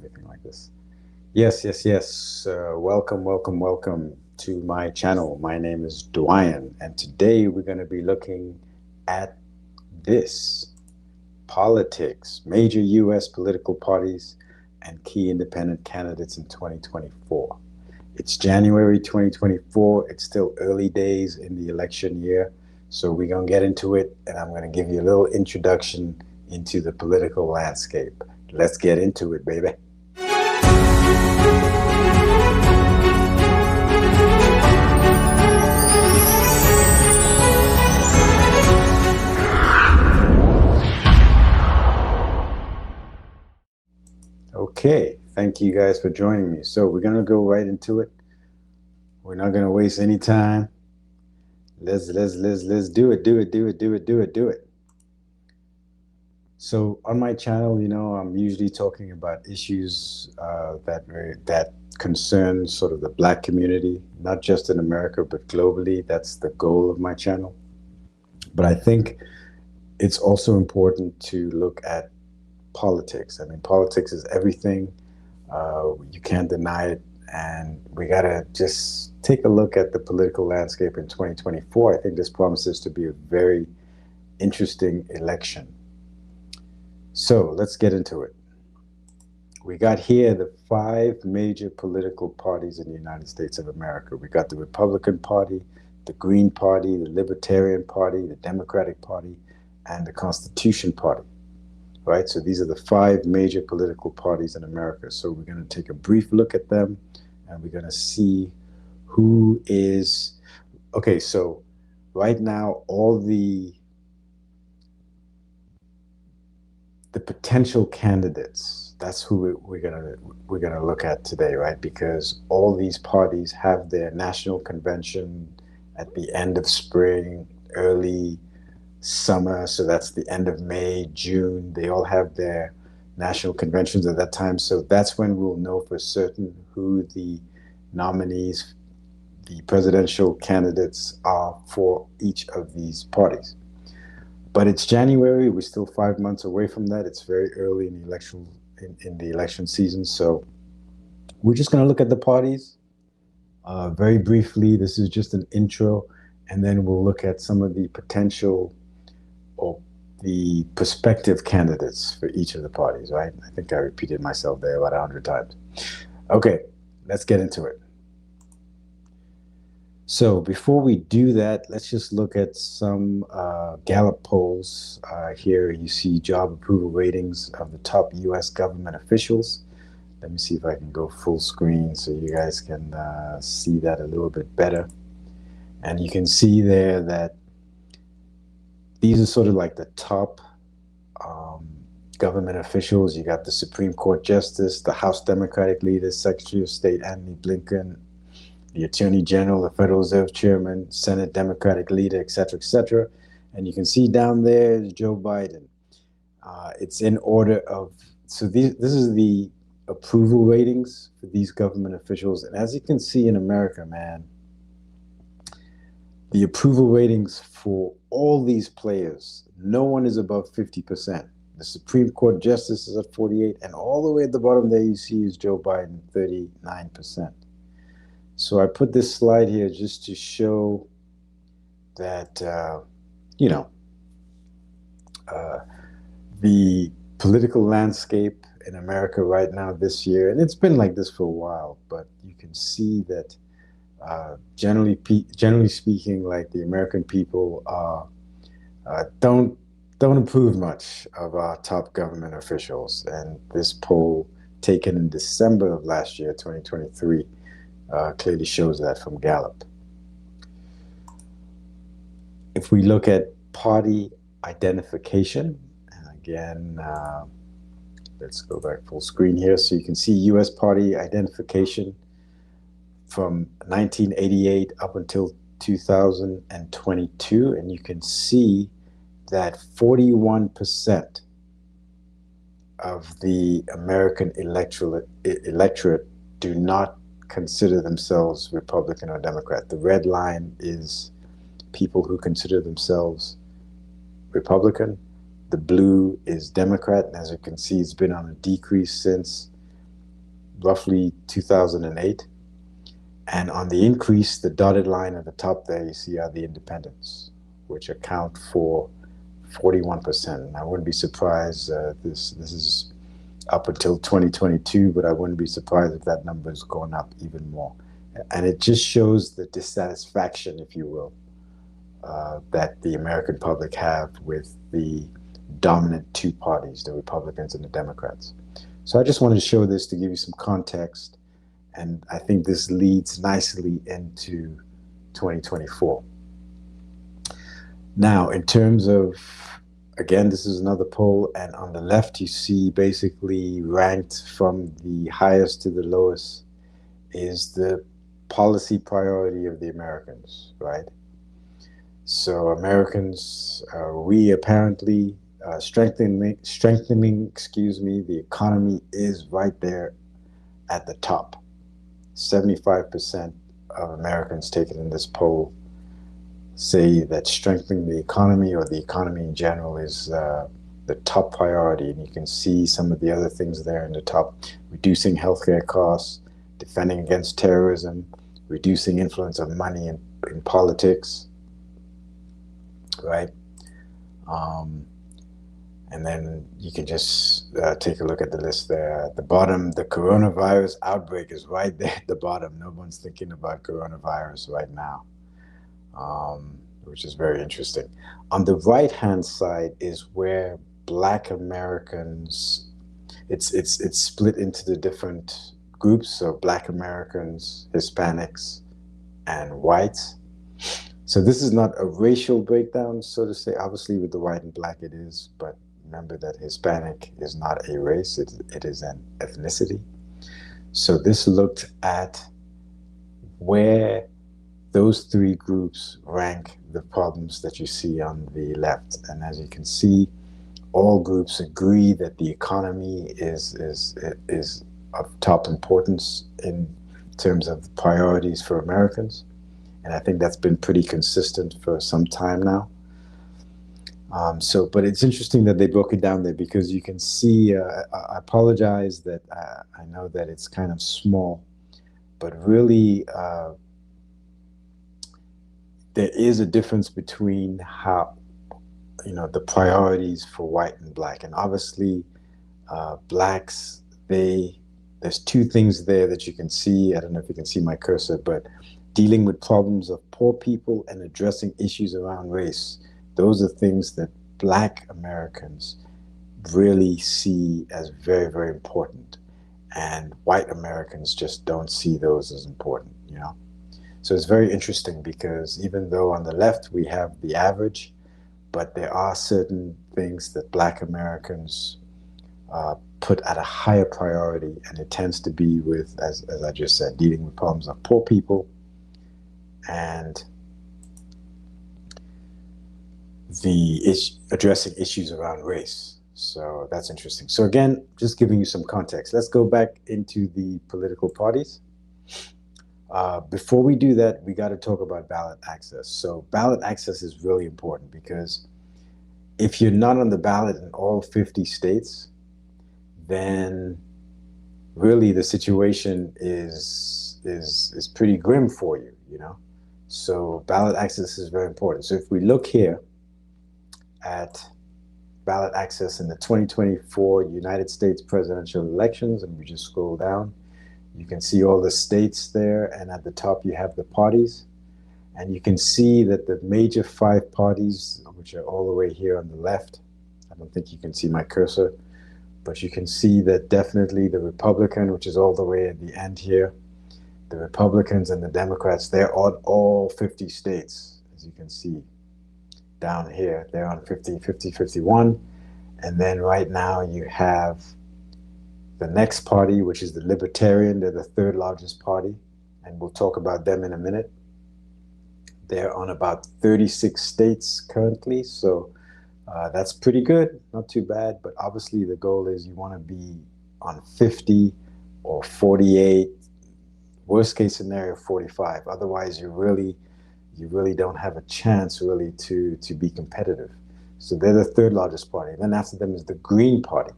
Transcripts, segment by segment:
everything like this. Yes. Welcome to my channel. My name is Dwyan, and today we're going to be looking at this: politics, major U.S. political parties, and key independent candidates in 2024. It's January 2024. It's still early days in the election year, so we're going to get into it, and I'm going to give you a little introduction into the political landscape. Let's get into it, baby. Okay, thank you guys for joining me. So we're gonna go right into it. We're not gonna waste any time. Let's do it. So on my channel, I'm usually talking about issues that concern sort of the Black community, not just in America but globally. That's the goal of my channel. But I think it's also important to look at politics. I mean, politics is everything. You can't deny it. And we got to just take a look at the political landscape in 2024. I think this promises to be a very interesting election. So let's get into it. We got here the 5 major political parties in the United States of America. We got the Republican Party, the Green Party, the Libertarian Party, the Democratic Party, and the Constitution Party. Right, so these are the 5 major political parties in America. So we're going to take a brief look at them, and we're going to see who is okay. So right now, all the potential candidates. That's who we're gonna look at today, right? Because all these parties have their national convention at the end of spring, early summer, so that's the end of May, June. They all have their national conventions at that time, so that's when we'll know for certain who the nominees, the presidential candidates are for each of these parties. But it's January. We're still 5 months away from that. It's very early in the election season, so we're just going to look at the parties very briefly. This is just an intro, and then we'll look at some of the potential or the prospective candidates for each of the parties, right? I think I repeated myself there about 100 times. Okay, let's get into it. So before we do that, let's just look at some Gallup polls. Here you see job approval ratings of the top U.S. government officials. Let me see if I can go full screen so you guys can see that a little bit better. And you can see there that these are sort of like the top government officials. You got the Supreme Court Justice, the House Democratic leader, Secretary of State Antony Blinken, the Attorney General, the Federal Reserve Chairman, Senate Democratic leader, etc. And you can see down there is Joe Biden. It's in order of, so this is the approval ratings for these government officials. And as you can see in America, man, the approval ratings for all these players, no one is above 50%. The Supreme Court Justice is at 48%, and all the way at the bottom there you see is Joe Biden, 39%. So I put this slide here just to show that, the political landscape in America right now this year, and it's been like this for a while, but you can see that generally speaking, like the American people don't approve much of our top government officials. And this poll taken in December of last year, 2023, clearly shows that from Gallup. If we look at party identification, and again, let's go back full screen here so you can see U.S. party identification from 1988 up until 2022, and you can see that 41% of the American electorate do not consider themselves Republican or Democrat. The red line is people who consider themselves Republican. The blue is Democrat, and as you can see, it's been on a decrease since roughly 2008. And on the increase, the dotted line at the top there, you see are the independents, which account for 41%. And I wouldn't be surprised, this is up until 2022, but I wouldn't be surprised if that number is going up even more. And it just shows the dissatisfaction, if you will, that the American public have with the dominant two parties, the Republicans and the Democrats. So I just wanted to show this to give you some context, and I think this leads nicely into 2024. Now, in terms of, again, this is another poll, and on the left you see basically ranked from the highest to the lowest is the policy priority of the Americans, right? So Americans, we apparently strengthening, the economy is right there at the top. 75% of Americans taken in this poll say that strengthening the economy or the economy in general is the top priority. And you can see some of the other things there in the top: reducing healthcare costs, defending against terrorism, reducing influence of money in politics, right? And then you can just take a look at the list there. At the bottom, the coronavirus outbreak is right there at the bottom. No one's thinking about coronavirus right now, which is very interesting. On the right-hand side is where Black Americans, it's split into the different groups. So Black Americans, Hispanics, and whites. So this is not a racial breakdown, so to say. Obviously, with the white and black it is, but remember that Hispanic is not a race, it is an ethnicity. So this looked at where those three groups rank the problems that you see on the left. And as you can see, all groups agree that the economy is of top importance in terms of priorities for Americans. And I think that's been pretty consistent for some time now. But it's interesting that they broke it down there, because you can see, I apologize that I know that it's kind of small, but really there is a difference between how, the priorities for white and black. And obviously blacks, there's two things there that you can see. I don't know if you can see my cursor, but dealing with problems of poor people and addressing issues around race. Those are things that Black Americans really see as very, very important. And white Americans just don't see those as important, So it's very interesting, because even though on the left we have the average, but there are certain things that Black Americans put at a higher priority, and it tends to be with, as I just said, dealing with problems of poor people and addressing issues around race. So that's interesting. So again, just giving you some context. Let's go back into the political parties. Before we do that, we got to talk about ballot access. So ballot access is really important, because if you're not on the ballot in all 50 states, then really the situation is pretty grim for you, So ballot access is very important. So if we look here at ballot access in the 2024 United States presidential elections, and we just scroll down, you can see all the states there, and at the top you have the parties. And you can see that the major 5 parties, which are all the way here on the left, I don't think you can see my cursor, but you can see that definitely the Republican, which is all the way at the end here, the Republicans and the Democrats, they're on all 50 states, as you can see down here. They're on 50, 51. And then right now you have the next party, which is the Libertarian. They're the 3rd largest party, and we'll talk about them in a minute. They're on about 36 states currently, so that's pretty good, not too bad. But obviously the goal is you want to be on 50 or 48, worst case scenario 45. Otherwise you really don't have a chance really to be competitive. So they're the 3rd largest party. And then after them is the Green Party.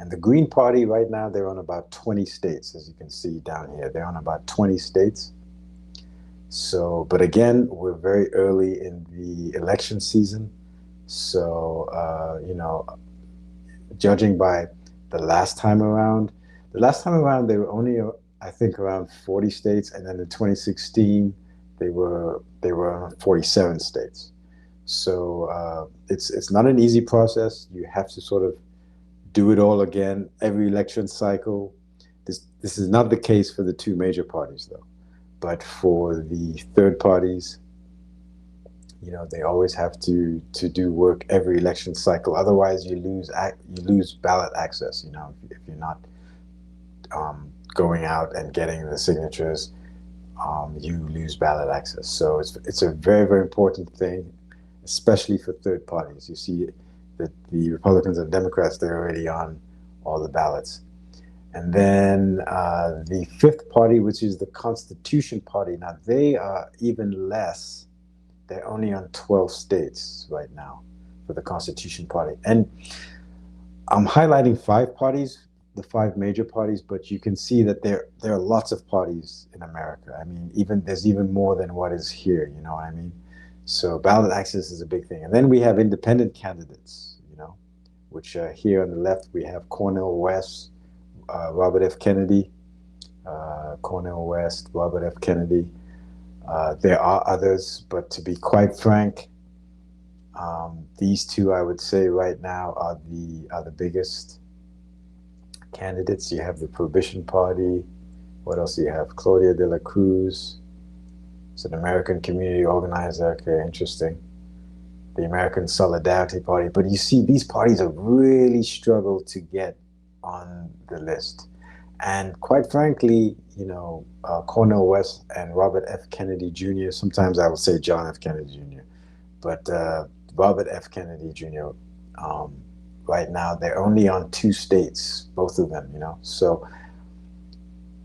And the Green Party right now, they're on about 20 states, as you can see down here. They're on about 20 states. So, but again, we're very early in the election season. So, judging by the last time around, they were only, I think, around 40 states. And then in 2016, they were on 47 states. So it's not an easy process. You have to sort of do it all again every election cycle. This is not the case for the two major parties, though. But for the third parties, they always have to do work every election cycle. Otherwise, you lose ballot access. If you're not going out and getting the signatures, you lose ballot access. So it's a very, very important thing, especially for third parties. You see that the Republicans and Democrats, they're already on all the ballots. And then the fifth party, which is the Constitution Party. Now, they are even less. They're only on 12 states right now for the Constitution Party. And I'm highlighting 5 parties, the 5 major parties, but you can see that there are lots of parties in America. I mean, there's even more than what is here, you know what I mean? So ballot access is a big thing. And then we have independent candidates, which here on the left, we have Cornell West, Robert F. Kennedy, Cornel West, Robert F. Kennedy. There are others, but to be quite frank, these two, I would say right now, are the biggest candidates. You have the Prohibition Party. What else do you have? Claudia de la Cruz. It's an American community organizer. Okay, interesting. The American Solidarity Party. But you see, these parties have really struggled to get on the list. And quite frankly, Cornel West and Robert F. Kennedy Jr., sometimes I would say John F. Kennedy Jr., but Robert F. Kennedy Jr., right now, they're only on 2 states, both of them, So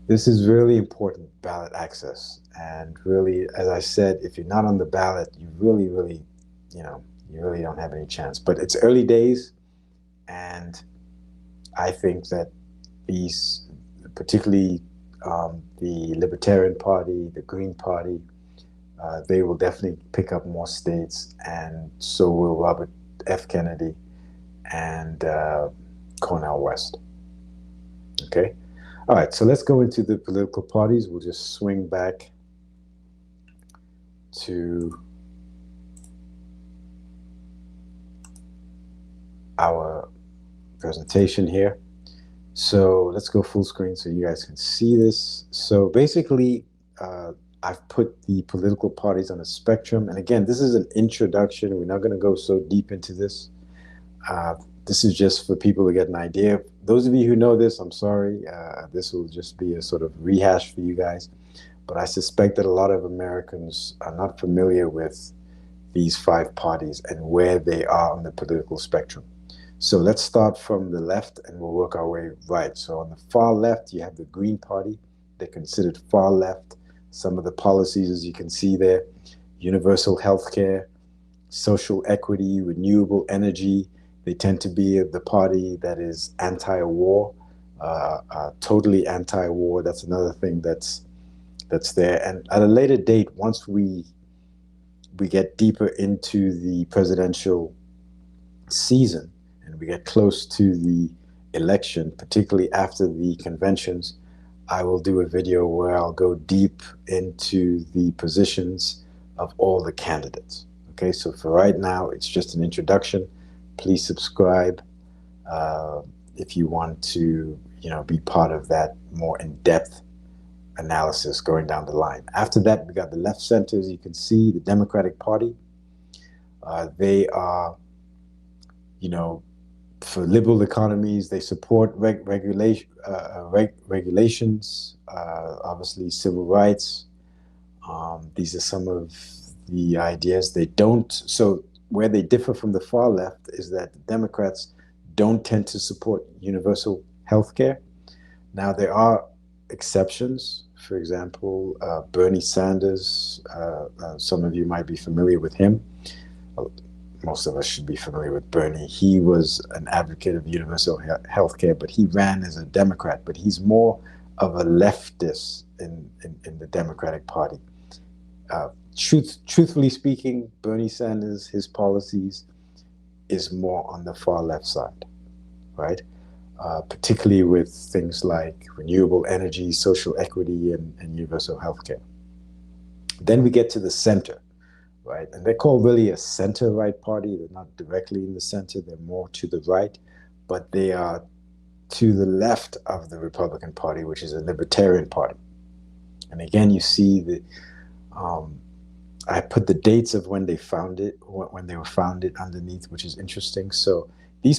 this is really important, ballot access. And really, as I said, if you're not on the ballot, you really, really, you really don't have any chance. But it's early days, and I think that these, particularly the Libertarian Party, the Green Party, they will definitely pick up more states, and so will Robert F. Kennedy and Cornel West. Okay? All right, so let's go into the political parties. We'll just swing back to our presentation here. So let's go full screen so you guys can see this. So basically, I've put the political parties on a spectrum. And again, this is an introduction. We're not going to go so deep into this. This is just for people to get an idea. Those of you who know this, I'm sorry. This will just be a sort of rehash for you guys. But I suspect that a lot of Americans are not familiar with these 5 parties and where they are on the political spectrum. So let's start from the left and we'll work our way right. So on the far left, you have the Green Party. They're considered far left. Some of the policies, as you can see there, universal health care, social equity, renewable energy. They tend to be the party that is anti-war, totally anti-war. That's another thing that's there. And at a later date, once we get deeper into the presidential season and we get close to the election, particularly after the conventions, I will do a video where I'll go deep into the positions of all the candidates. Okay, so for right now, it's just an introduction. Please subscribe if you want to, be part of that more in-depth analysis going down the line. After that, we got the left center, as you can see, the Democratic Party. They are, for liberal economies, they support regulations, obviously civil rights. These are some of the ideas. They don't, so where they differ from the far left is that the Democrats don't tend to support universal health care. Now, there are exceptions. For example, Bernie Sanders, some of you might be familiar with him. most of us should be familiar with Bernie. He was an advocate of universal health care, but he ran as a Democrat. But he's more of a leftist in the Democratic Party. Truthfully speaking, Bernie Sanders, his policies is more on the far left side, right? Particularly with things like renewable energy, social equity, and universal health care. Then we get to the center, right? And they're called really a center-right party. They're not directly in the center. They're more to the right, but they are to the left of the Republican Party, which is a Libertarian Party. And again, you see that I put the dates of when they were founded underneath, which is interesting. So these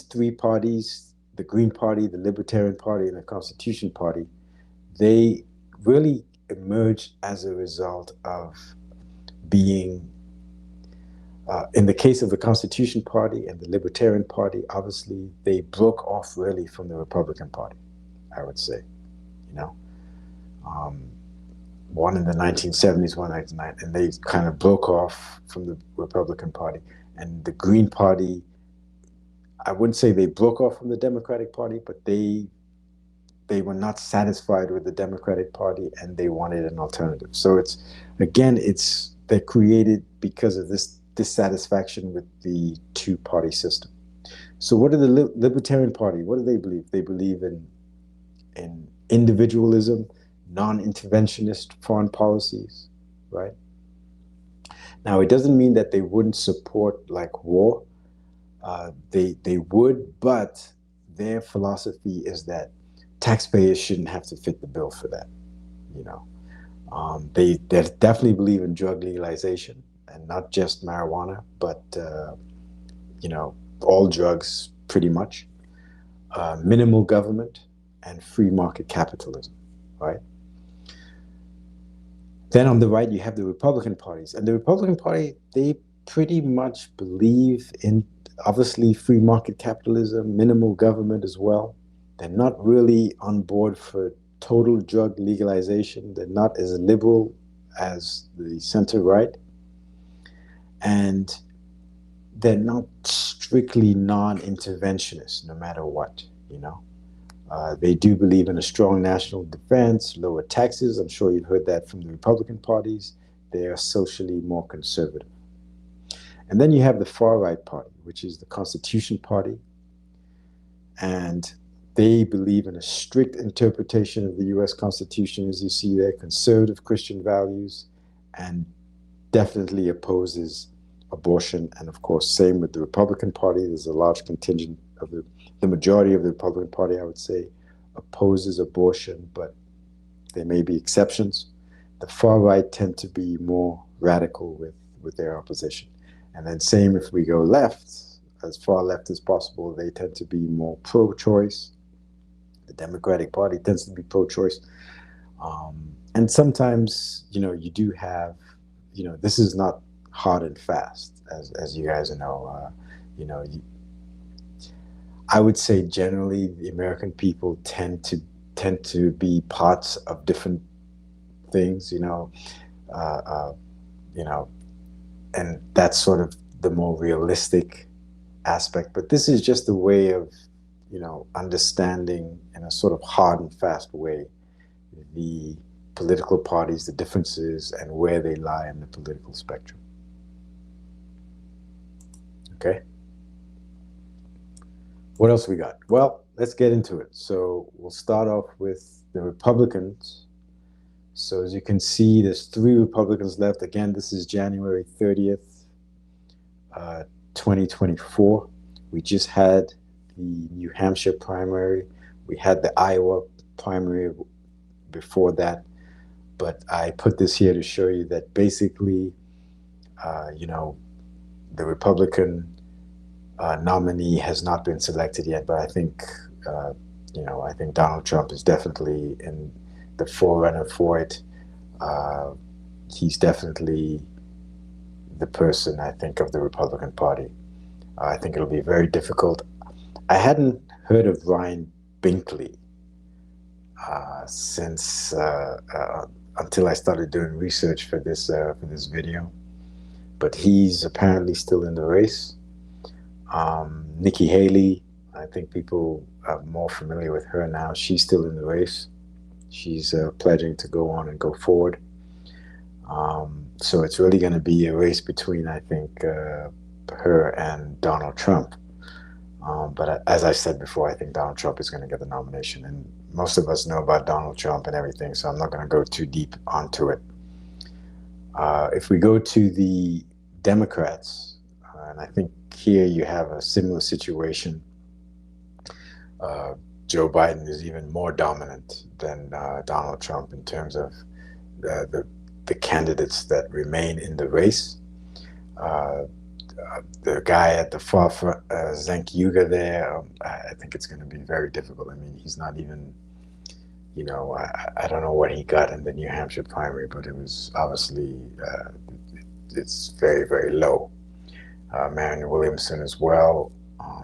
three parties, the Green Party, the Libertarian Party, and the Constitution Party, they really emerged as a result of being, in the case of the Constitution Party and the Libertarian Party, obviously they broke off really from the Republican Party, I would say, you know. One in the 1970s, one in 1999, and they kind of broke off from the Republican Party. And the Green Party, I wouldn't say they broke off from the Democratic Party, but they were not satisfied with the Democratic Party and they wanted an alternative. So they're created because of this dissatisfaction with the two-party system. So what are the Libertarian Party? What do they believe? They believe in individualism, non-interventionist foreign policies, right? Now, it doesn't mean that they wouldn't support like war. They would, but their philosophy is that taxpayers shouldn't have to fit the bill for that, you know. They definitely believe in drug legalization, and not just marijuana, but you know, all drugs pretty much. Minimal government and free market capitalism, right? Then on the right, you have the Republican parties. And the Republican Party, they pretty much believe in, obviously, free market capitalism, minimal government as well. They're not really on board for total drug legalization. They're not as liberal as the center-right. And they're not strictly non-interventionist, no matter what, you know. They do believe in a strong national defense, lower taxes. I'm sure you've heard that from the Republican parties. They are socially more conservative. And then you have the far-right party, which is the Constitution Party. And they believe in a strict interpretation of the U.S. Constitution, as you see there, conservative Christian values, and definitely opposes abortion. And of course, same with the Republican Party. There's a large contingent of the majority of the Republican Party, I would say, opposes abortion, but there may be exceptions. The far right tend to be more radical with their opposition. And then same if we go left, as far left as possible, they tend to be more pro-choice. The Democratic Party tends to be pro-choice. And sometimes, you know, you do have, you know, this is not hard and fast, as you guys know. You know, I would say generally the American people tend to be parts of different things, you know, and that's sort of the more realistic aspect. But this is just a way of, you know, understanding in a sort of hard and fast way the political parties, the differences, and where they lie in the political spectrum. Okay. What else we got? Well, let's get into it. So we'll start off with the Republicans. So as you can see, there's 3 Republicans left. Again, this is January 30th, 2024. We just had the New Hampshire primary. We had the Iowa primary before that. But I put this here to show you that basically, you know, the Republican nominee has not been selected yet, but I think, you know, I think Donald Trump is definitely in the forerunner for it. He's definitely the person, I think, of the Republican Party. I think it'll be very difficult. I hadn't heard of Ryan Binkley since until I started doing research for this video. but he's apparently still in the race. Nikki Haley, I think people are more familiar with her now. She's still in the race. She's pledging to go on and go forward. So it's really going to be a race between, I think, her and Donald Trump. But as I said before, I think Donald Trump is going to get the nomination. And most of us know about Donald Trump and everything, so I'm not going to go too deep onto it. If we go to the Democrats, and I think here you have a similar situation, Joe Biden is even more dominant than Donald Trump in terms of the candidates that remain in the race. The guy at the far front, Cenk Uygur there, I think it's going to be very difficult. I mean, he's not even, I don't know what he got in the New Hampshire primary, but it was obviously, it's very, very low. Marianne Williamson as well.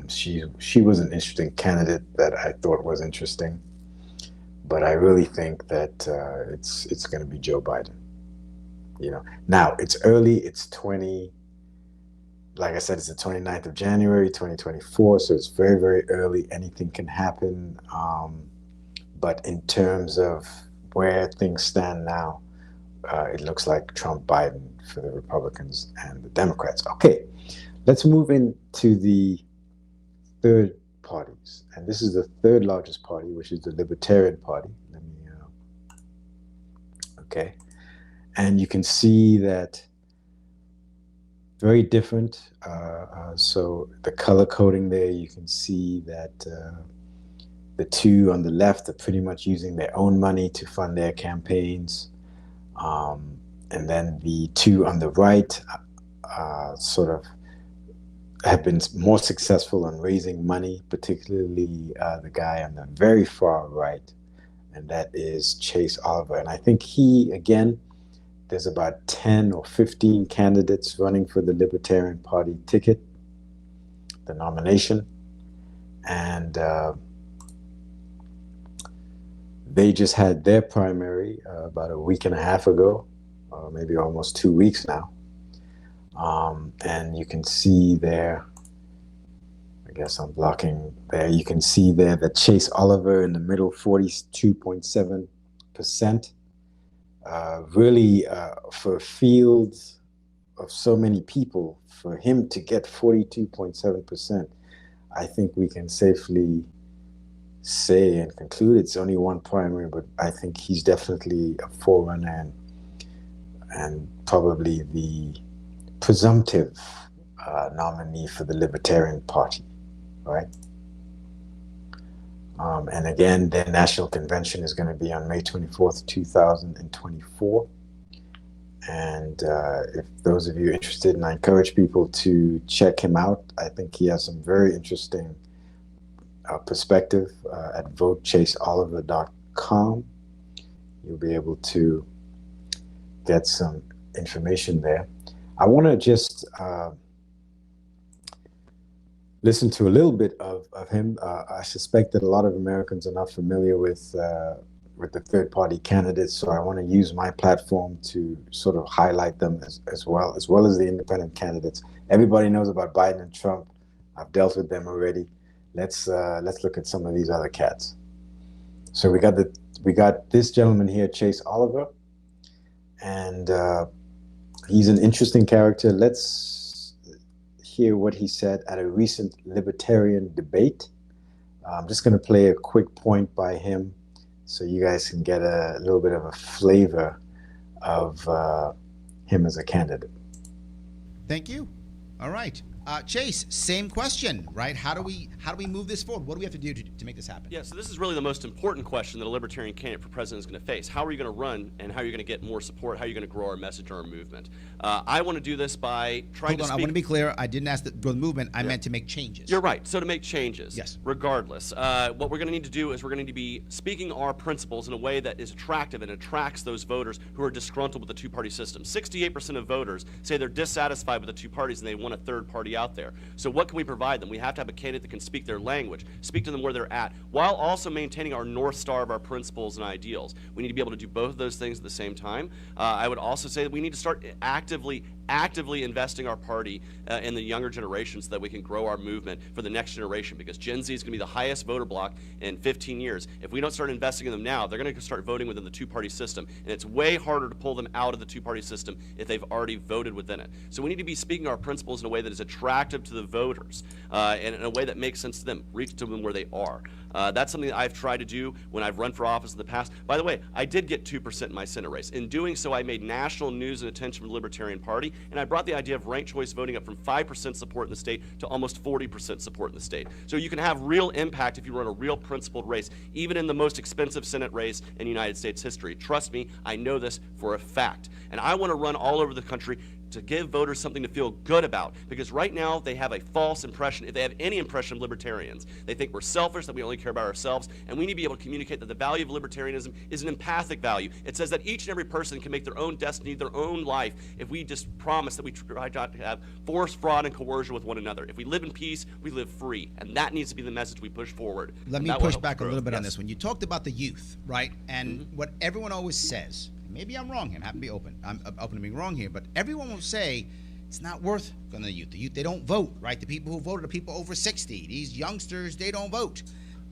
She was an interesting candidate that I thought was interesting, but I really think that it's going to be Joe Biden. Now it's early. It's like I said, it's the 29th of January, 2024. So it's very, very early. Anything can happen. But in terms of where things stand now, it looks like Trump, Biden for the Republicans and the Democrats. Okay, let's move into the third parties. And this is the third largest party, which is the Libertarian Party. Okay. And you can see that very different. So the color coding there, you can see that the two on the left are pretty much using their own money to fund their campaigns. And then the two on the right sort of have been more successful in raising money, particularly the guy on the very far right, and that is Chase Oliver. And I think there's about 10 or 15 candidates running for the Libertarian Party ticket, the nomination. And they just had their primary about a week and a half ago, maybe almost 2 weeks now. And you can see there, I guess I'm blocking there, you can see there that Chase Oliver in the middle, 42.7%. Really, for a field of so many people, for him to get 42.7%, I think we can safely say and conclude it's only one primary, but I think he's definitely a forerunner and probably the presumptive nominee for the Libertarian Party, right? And again, their national convention is going to be on May 24th, 2024. And if those of you are interested, and I encourage people to check him out, I think he has some very interesting perspective at votechaseoliver.com. You'll be able to get some information there. I want to just listen to a little bit of him. I suspect that a lot of Americans are not familiar with the third-party candidates, so I want to use my platform to sort of highlight them as well as the independent candidates. Everybody knows about Biden and Trump. I've dealt with them already. Let's look at some of these other cats. So we got this gentleman here, Chase Oliver, and he's an interesting character. Let's hear what he said at a recent libertarian debate. I'm just going to play a quick point by him so you guys can get a little bit of a flavor of him as a candidate. Thank you. All right. Chase, same question, right? How do we move this forward? What do we have to do to make this happen? Yeah, so this is really the most important question that a libertarian candidate for president is going to face. How are you going to run, and how are you going to get more support? How are you going to grow our message or our movement? I want to do this by trying to speak. I want to be clear. I didn't ask to grow the movement. I meant to make changes. You're right. So to make changes. Yes. Regardless, what we're going to need to do is we're going to need to be speaking our principles in a way that is attractive and attracts those voters who are disgruntled with the two-party system. 68% of voters say they're dissatisfied with the two parties and they want a third party already out there. So what can we provide them? We have to have a candidate that can speak their language, speak to them where they're at, while also maintaining our North Star of our principles and ideals. We need to be able to do both of those things at the same time. I would also say that we need to start actively investing our party in the younger generation so that we can grow our movement for the next generation, because Gen Z is going to be the highest voter bloc in 15 years. If we don't start investing in them now, they're going to start voting within the two-party system, and it's way harder to pull them out of the two-party system if they've already voted within it. So we need to be speaking our principles in a way that is attractive to the voters, and in a way that makes sense to them, reach to them where they are. That's something that I've tried to do when I've run for office in the past. By the way, I did get 2% in my Senate race. In doing so, I made national news and attention from the Libertarian Party, and I brought the idea of ranked choice voting up from 5% support in the state to almost 40% support in the state. So you can have real impact if you run a real principled race, even in the most expensive Senate race in United States history. Trust me, I know this for a fact. And I want to run all over the country to give voters something to feel good about, because right now they have a false impression, if they have any impression of libertarians. They think we're selfish, that we only care about ourselves, and we need to be able to communicate that the value of libertarianism is an empathic value. It says that each and every person can make their own destiny, their own life, if we just promise that we try not to have force, fraud, and coercion with one another. If we live in peace, we live free, and that needs to be the message we push forward. Let me push back a little bit on this one. You talked about the youth, right? And what everyone always says, maybe I'm wrong here, I'm happy to be open. I'm open to being wrong here, but everyone will say it's not worth going to the youth. The youth, they don't vote, right? The people who voted are people over 60. These youngsters, they don't vote.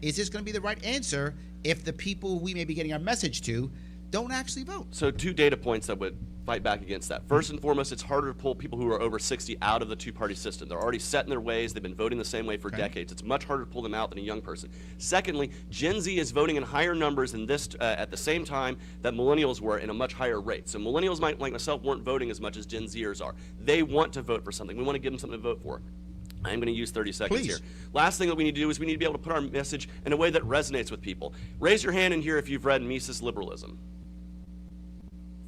Is this going to be the right answer if the people we may be getting our message to don't actually vote? So 2 data points that would fight back against that. First and foremost, it's harder to pull people who are over 60 out of the two-party system. They're already set in their ways. They've been voting the same way for decades. It's much harder to pull them out than a young person. Secondly, Gen Z is voting in higher numbers in this at the same time that millennials were in a much higher rate. So millennials, like myself, weren't voting as much as Gen Zers are. They want to vote for something. We want to give them something to vote for. I'm going to use 30 seconds here. Last thing that we need to do is we need to be able to put our message in a way that resonates with people. Raise your hand in here if you've read Mises Liberalism.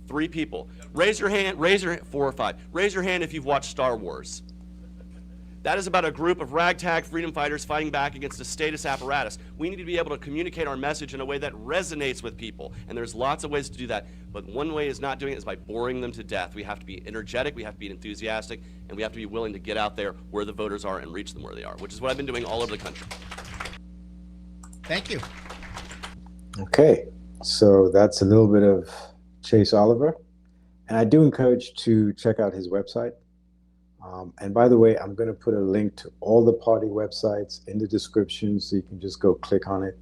3 people. Raise your hand, 4 or 5. Raise your hand if you've watched Star Wars. That is about a group of ragtag freedom fighters fighting back against a status apparatus. We need to be able to communicate our message in a way that resonates with people, and there's lots of ways to do that, but one way is not doing it is by boring them to death. We have to be energetic, we have to be enthusiastic, and we have to be willing to get out there where the voters are and reach them where they are, which is what I've been doing all over the country. Thank you. Okay, so that's a little bit of Chase Oliver, and I do encourage to check out his website. And by the way, I'm going to put a link to all the party websites in the description, so you can just go click on it,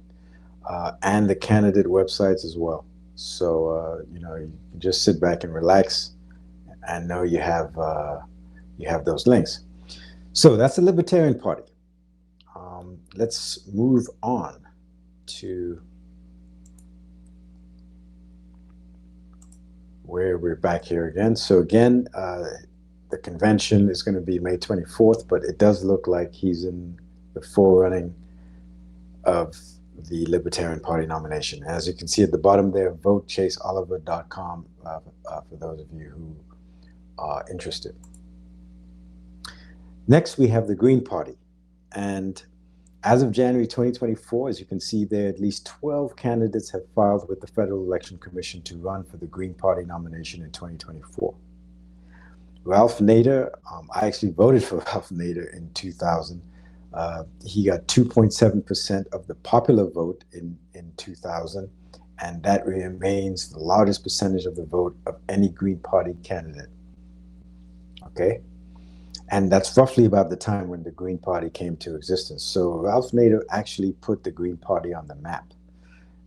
and the candidate websites as well. So you know, you can just sit back and relax and know you have those links. So that's the Libertarian Party. Let's move on to where we're back here again. So again, the convention is going to be May 24th, but it does look like he's in the forerunning of the Libertarian Party nomination. As you can see at the bottom there, votechaseoliver.com for those of you who are interested. Next, we have the Green Party. And as of January 2024, as you can see there, at least 12 candidates have filed with the Federal Election Commission to run for the Green Party nomination in 2024. Ralph Nader, I actually voted for Ralph Nader in 2000. He got 2.7% of the popular vote in 2000, and that remains the largest percentage of the vote of any Green Party candidate. Okay? And that's roughly about the time when the Green Party came to existence. So Ralph Nader actually put the Green Party on the map.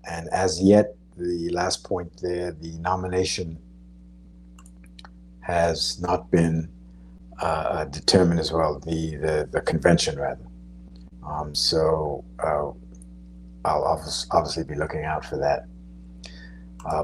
And as yet, the last point there, the nomination has not been determined as well, the convention rather. So I'll obviously be looking out for that.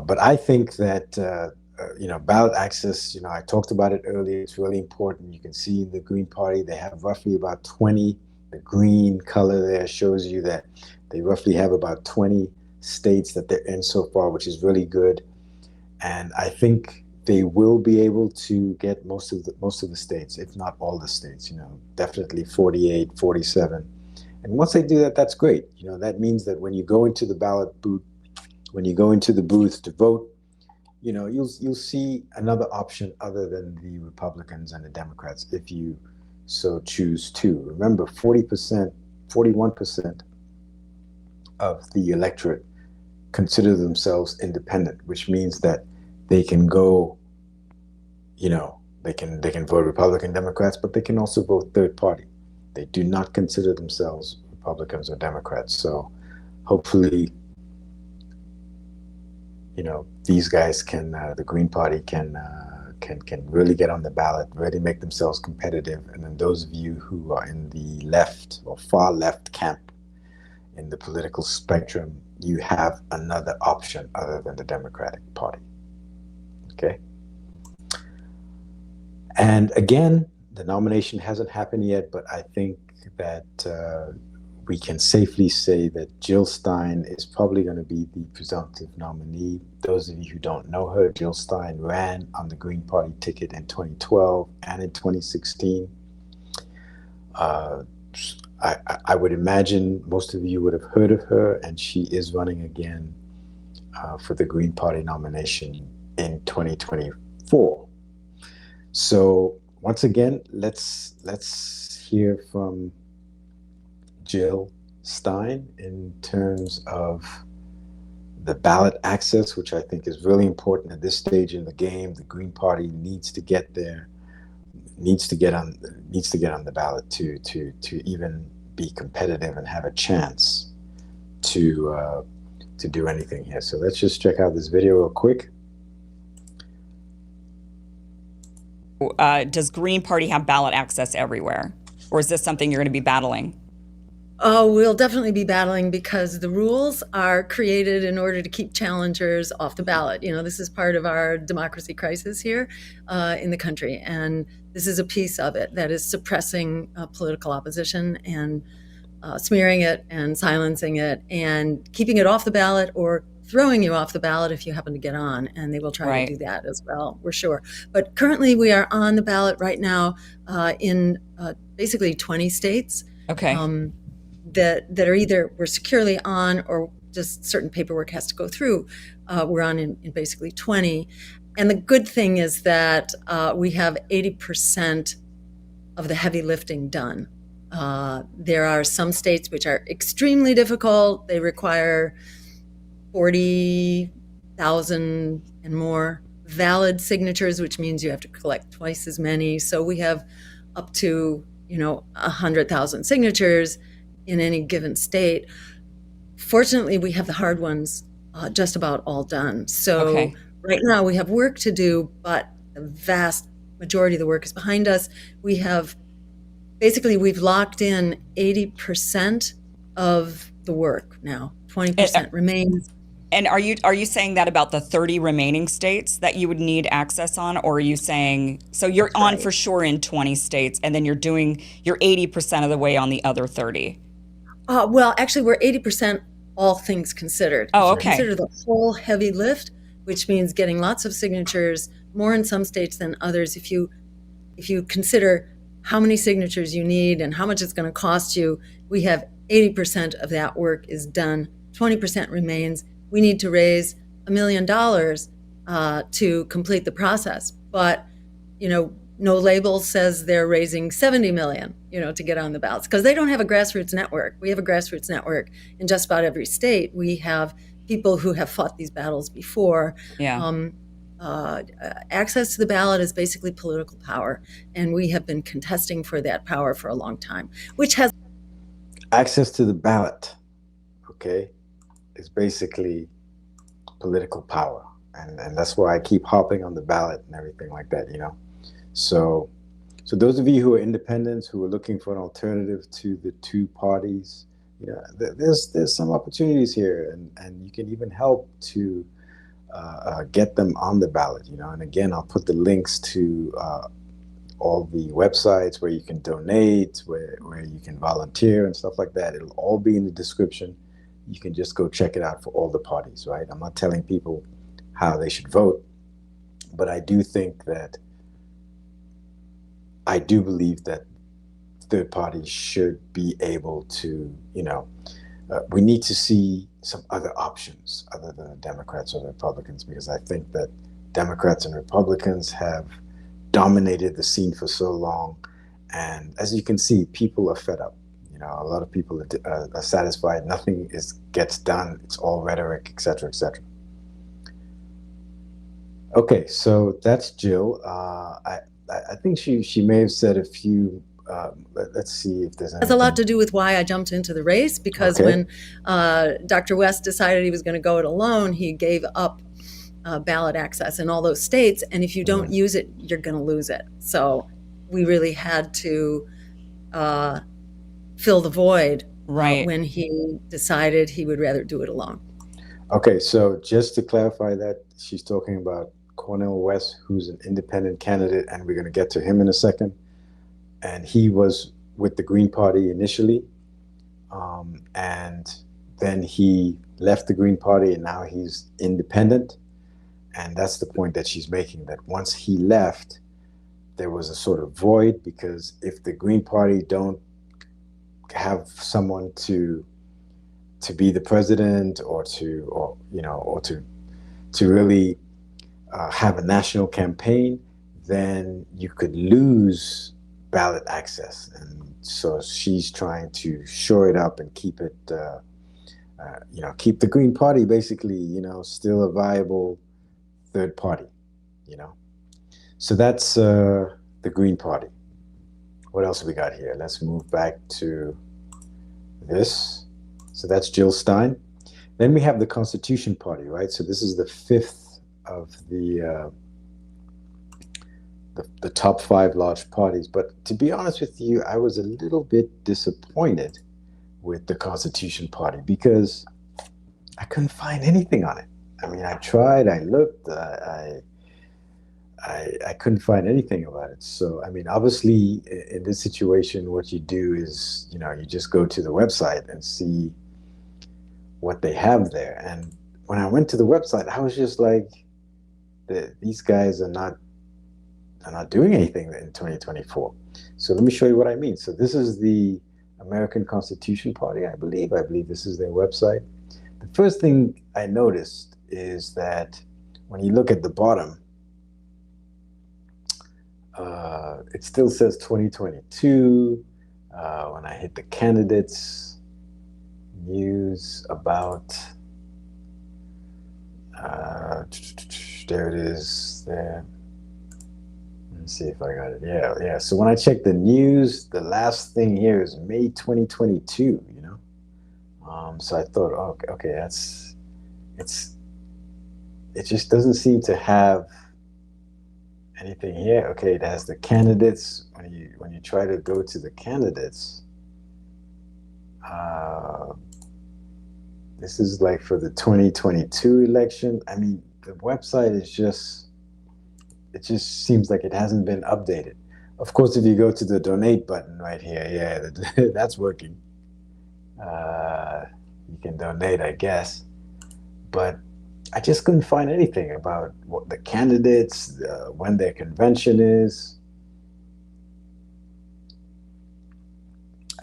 But I think that you know, ballot access, you know, I talked about it earlier. It's really important. You can see the Green Party, they have roughly about 20, the green color there shows you that they roughly have about 20 states that they're in so far, which is really good. And I think they will be able to get most of the states, if not all the states, you know, definitely 48, 47. And once they do that, that's great. You know, that means that when you go into the ballot booth, when you go into the booth to vote, you know, you'll see another option other than the Republicans and the Democrats if you so choose two. Remember, 40%, 41% of the electorate consider themselves independent, which means that they can go, they can vote Republican, Democrats, but they can also vote third party. They do not consider themselves Republicans or Democrats. So hopefully, these guys the Green Party can really get on the ballot, really make themselves competitive. And then those of you who are in the left or far left camp in the political spectrum, you have another option other than the Democratic Party. Okay? And again, the nomination hasn't happened yet, but I think that we can safely say that Jill Stein is probably going to be the presumptive nominee. Those of you who don't know her, Jill Stein ran on the Green Party ticket in 2012 and in 2016. I would imagine most of you would have heard of her, and she is running again for the Green Party nomination in 2024. So once again, let's hear from Jill Stein in terms of the ballot access, which I think is really important at this stage in the game. The Green Party needs to get there, needs to get on the ballot to even be competitive and have a chance to do anything here. So let's just check out this video real quick. Does Green Party have ballot access everywhere? Or is this something you're going to be battling? Oh, we'll definitely be battling because the rules are created in order to keep challengers off the ballot. This is part of our democracy crisis here in the country. And this is a piece of it that is suppressing political opposition and smearing it and silencing it and keeping it off the ballot or throwing you off the ballot if you happen to get on. And they will try to do that as well, we're sure. But currently we are on the ballot right now in basically 20 states. Okay. That are either we're securely on or just certain paperwork has to go through. We're on in basically 20. And the good thing is that we have 80% of the heavy lifting done. There are some states which are extremely difficult. They require 40,000 and more valid signatures, which means you have to collect twice as many. So we have up to 100,000 signatures in any given state. Fortunately, we have the hard ones just about all done. So right now we have work to do, but the vast majority of the work is behind us. We've locked in 80% of the work now. 20% remains. And are you saying that about the 30 remaining states that you would need access on, or are you saying so you're on for sure in 20 states, and then you're 80% of the way on the other 30? Well, actually, we're 80% all things considered. Oh, okay. Consider the whole heavy lift, which means getting lots of signatures, more in some states than others. If you consider how many signatures you need and how much it's going to cost you, we have 80% of that work is done. 20% remains. We need to raise $1 million to complete the process. But, No Label says they're raising 70 million, to get on the ballots because they don't have a grassroots network. We have a grassroots network in just about every state. We have people who have fought these battles before. Yeah. Access to the ballot is basically political power, and we have been contesting for that power for a long time, which has access to the ballot, is basically political power. And that's why I keep hopping on the ballot and everything like that, So those of you who are independents, who are looking for an alternative to the two parties, there's some opportunities here, and you can even help to get them on the ballot, And again, I'll put the links to all the websites where you can donate, where you can volunteer and stuff like that. It'll all be in the description. You can just go check it out for all the parties, right? I'm not telling people how they should vote, but I do believe that third parties should be able to, we need to see some other options other than the Democrats or the Republicans, because I think that Democrats and Republicans have dominated the scene for so long, And as you can see, people are fed up. You know, a lot of people are satisfied. Nothing gets done. It's all rhetoric, etc., etc. Okay, so that's Jill. I think she may have said a few. Let's see if there's It has a lot anything. to do with why I jumped into the race, because Okay. when Dr. West decided he was going to go it alone, he gave up ballot access in all those states. And if you don't use it, you're going to lose it. So we really had to fill the void Right. when he decided he would rather do it alone. Okay, so just to clarify that, she's talking about Cornell West, who's an independent candidate, and we're going to get to him in a second. And he was with the Green Party initially, and then he left the Green Party, and now he's independent. And that's the point that she's making, that once he left, there was a sort of void, because if the Green Party don't have someone to be the president, or to really have a national campaign, then you could lose ballot access. And so she's trying to shore it up and keep it, keep the Green Party basically, still a viable third party, So that's the Green Party. What else have we got here? Let's move back to this. So that's Jill Stein. Then we have the Constitution Party, right? So this is the fifth of the top 5 large parties. But to be honest with you, I was a little bit disappointed with the Constitution Party, because I couldn't find anything on it. I mean, I tried, I looked, I couldn't find anything about it. So, I mean, obviously, in this situation, what you do is, you just go to the website and see what they have there. And when I went to the website, I was just like, these guys are not doing anything in 2024. So let me show you what I mean. So this is the American Constitution Party, I believe. I believe this is their website. The first thing I noticed is that when you look at the bottom, it still says 2022. When I hit the candidates, news about, there it is there. Let's see if I got it. Yeah. So when I check the news, the last thing here is May 2022, So I thought, okay, it just doesn't seem to have anything here. Okay, it has the candidates. When you try to go to the candidates, this is like for the 2022 election. I mean, the website is it just seems like it hasn't been updated. Of course, if you go to the donate button right here, yeah, that's working. You can donate, I guess. But I just couldn't find anything about what the candidates, when their convention is.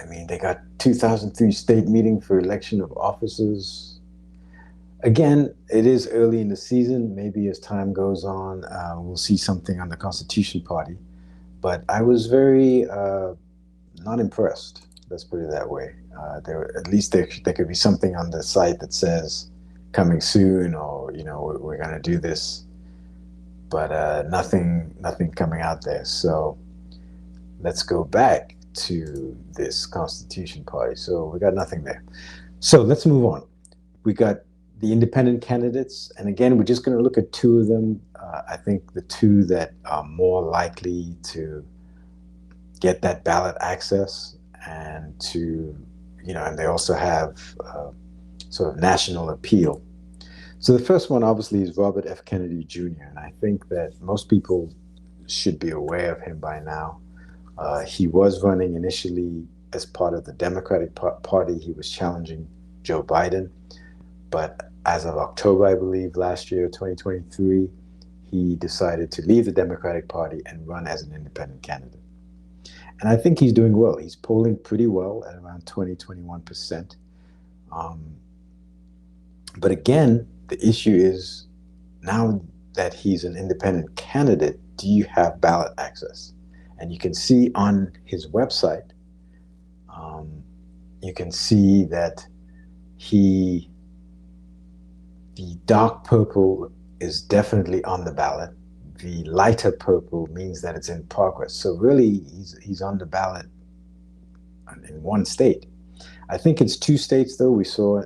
I mean, they got 2003 state meeting for election of officers. Again, it is early in the season. Maybe as time goes on, we'll see something on the Constitution Party. But I was very not impressed. Let's put it that way. At least there could be something on the site that says coming soon, or we're going to do this. But nothing coming out there. So let's go back to this Constitution Party. So we got nothing there. So let's move on. We got the independent candidates, and again, we're just going to look at 2 of them. I think the 2 that are more likely to get that ballot access, and and they also have sort of national appeal. So the first one, obviously, is Robert F. Kennedy Jr., and I think that most people should be aware of him by now. He was running initially as part of the Democratic Party. He was challenging Joe Biden. But as of October, I believe, last year, 2023, he decided to leave the Democratic Party and run as an independent candidate. And I think he's doing well. He's polling pretty well at around 20-21%. But again, the issue is, now that he's an independent candidate, do you have ballot access? And you can see on his website, you can see that the dark purple is definitely on the ballot. The lighter purple means that it's in progress. So really, he's on the ballot in one state. I think it's 2 states, though. We saw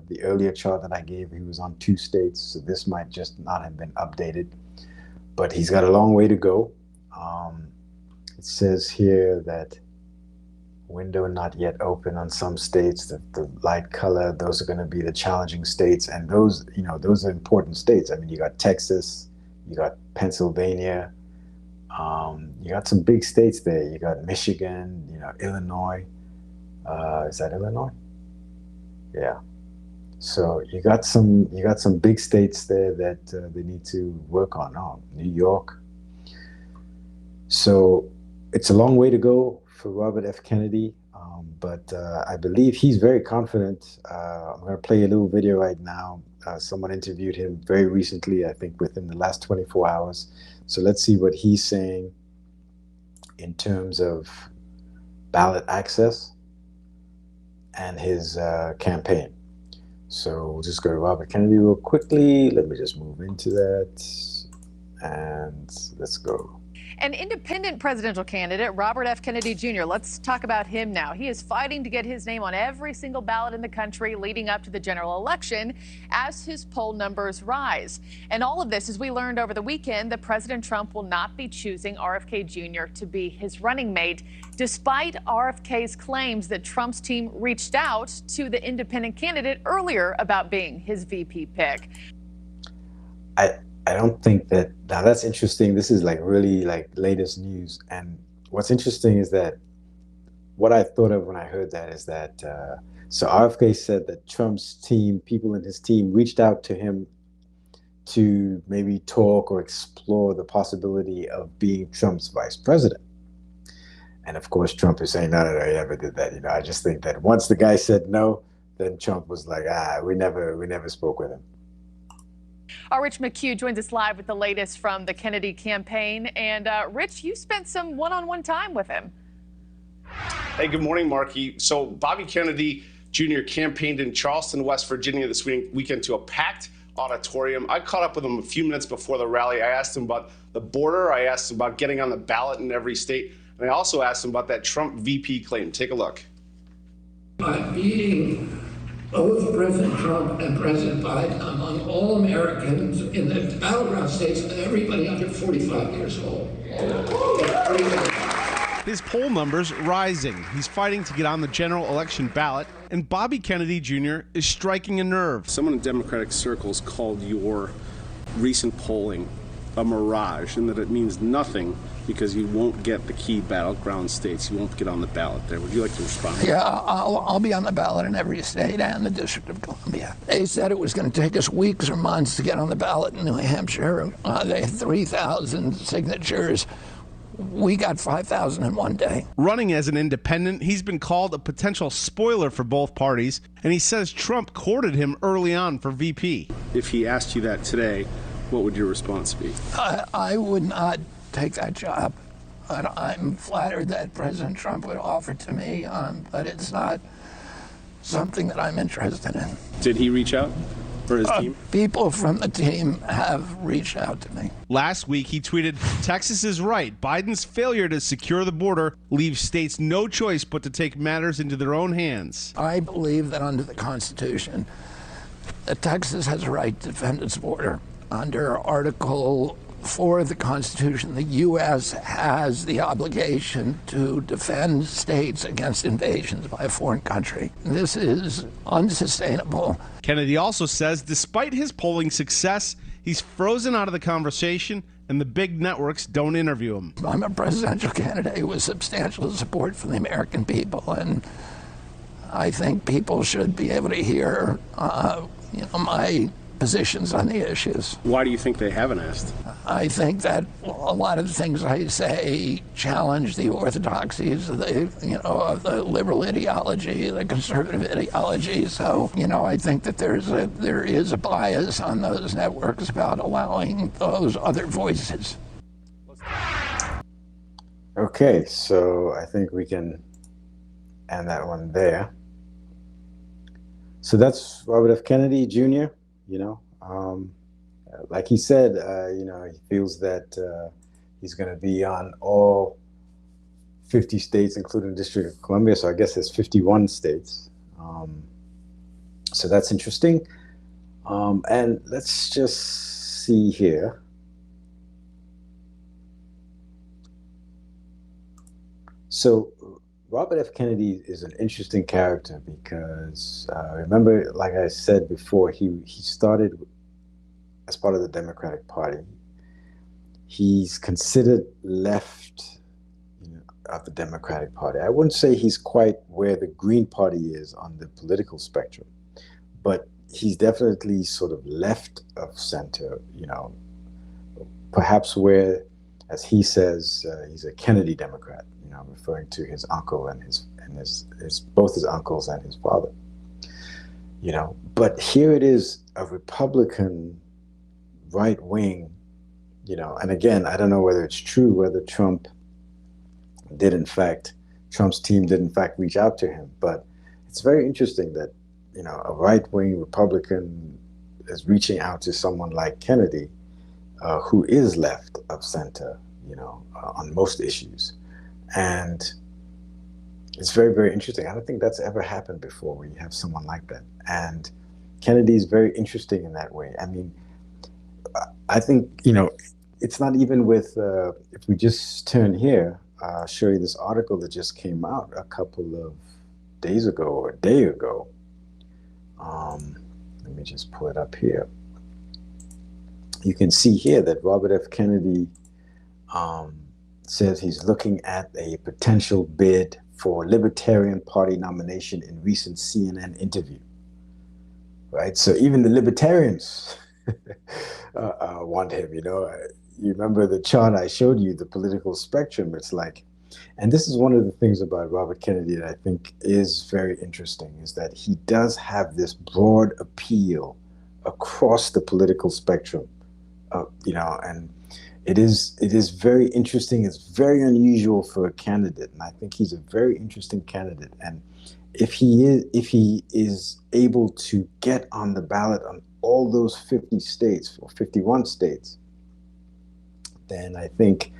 the earlier chart that I gave. He was on 2 states, so this might just not have been updated. But he's got a long way to go. It says here that window not yet open on some states. The light color, those are going to be the challenging states, and those are important states. I mean, you got Texas, you got Pennsylvania, you got some big states there. You got Michigan, Illinois. Is that Illinois? Yeah. So you got some big states there that they need to work on. New York. So it's a long way to go for Robert F. Kennedy, but I believe he's very confident. I'm going to play a little video right now. Someone interviewed him very recently, I think within the last 24 hours. So let's see what he's saying in terms of ballot access and his campaign. So we'll just go to Robert Kennedy real quickly. Let me just move into that, and let's go. An independent presidential candidate, Robert F. Kennedy Jr. Let's talk about him now. He is fighting to get his name on every single ballot in the country leading up to the general election as his poll numbers rise. And all of this, as we learned over the weekend, that President Trump will not be choosing RFK Jr. to be his running mate, despite RFK's claims that Trump's team reached out to the independent candidate earlier about being his VP pick. I don't think that, now that's interesting. This is really latest news. And what's interesting is that what I thought of when I heard that is that, so RFK said that Trump's team, people in his team reached out to him to maybe talk or explore the possibility of being Trump's vice president. And of course, Trump is saying, no, he never did that. I just think that once the guy said no, then Trump was like, we never spoke with him. Our Rich McHugh joins us live with the latest from the Kennedy campaign. And Rich, you spent some one-on-one time with him. Hey, good morning, Marky. So Bobby Kennedy Jr. campaigned in Charleston, West Virginia this weekend to a packed auditorium. I caught up with him a few minutes before the rally. I asked him about the border. I asked him about getting on the ballot in every state. And I also asked him about that Trump VP claim. Take a look. I'm beating both President Trump and President Biden among all Americans in the battleground states, everybody under 45 years old. His poll numbers rising. He's fighting to get on the general election ballot, and Bobby Kennedy Jr. is striking a nerve. Someone in Democratic circles called your recent polling a mirage, and that it means nothing because you won't get the key battleground states. You won't get on the ballot there. Would you like to respond? Yeah, I'll be on the ballot in every state and the District of Columbia. They said it was going to take us weeks or months to get on the ballot in New Hampshire. They had 3,000 signatures. We got 5,000 in one day. Running as an independent, he's been called a potential spoiler for both parties, and he says Trump courted him early on for VP. If he asked you that today, what would your response be? I would not take that job. I'm flattered that President Trump would offer it to me, but it's not something that I'm interested in. Did he reach out for his team? People from the team have reached out to me. Last week, he tweeted, "Texas is right. Biden's failure to secure the border leaves states no choice but to take matters into their own hands." I believe that under the Constitution, that Texas has a right to defend its border. Under Article 4 of the Constitution, the U.S. has the obligation to defend states against invasions by a foreign country. This is unsustainable. Kennedy also says despite his polling success, he's frozen out of the conversation and the big networks don't interview him. I'm a presidential candidate with substantial support from the American people, and I think people should be able to hear my positions on the issues. Why do you think they haven't asked? I think that a lot of the things I say challenge the orthodoxies of the liberal ideology, the conservative ideology. So, I think that there is a bias on those networks about allowing those other voices. Okay, so I think we can end that one there. So that's Robert F. Kennedy Jr., you know. Like he said, he feels that he's going to be on all 50 states, including the District of Columbia. So I guess there's 51 states. So that's interesting. And let's just see here. So Robert F. Kennedy is an interesting character because remember, like I said before, he started as part of the Democratic Party. He's considered left of the Democratic Party. I wouldn't say he's quite where the Green Party is on the political spectrum, but he's definitely sort of left of center, perhaps where, as he says, he's a Kennedy Democrat, referring to his uncle and his both his uncles and his father. But here it is, a Republican right wing, and again, I don't know whether it's true, whether Trump's team did in fact reach out to him, but it's very interesting that, a right wing Republican is reaching out to someone like Kennedy, who is left of center, on most issues. And it's very, very interesting. I don't think that's ever happened before where you have someone like that. And Kennedy is very interesting in that way. I mean, I think, it's not even with, if we just turn here, I'll show you this article that just came out a couple of days ago or a day ago. Let me just pull it up here. You can see here that Robert F. Kennedy says he's looking at a potential bid for Libertarian Party nomination in recent CNN interview. Right? So even the Libertarians want him, You remember the chart I showed you, the political spectrum. It's like, and this is one of the things about Robert Kennedy that I think is very interesting, is that he does have this broad appeal across the political spectrum, and it is very interesting. It's very unusual for a candidate, and I think he's a very interesting candidate. And if he is able to get on the ballot on all those 50 states or 51 states, then I think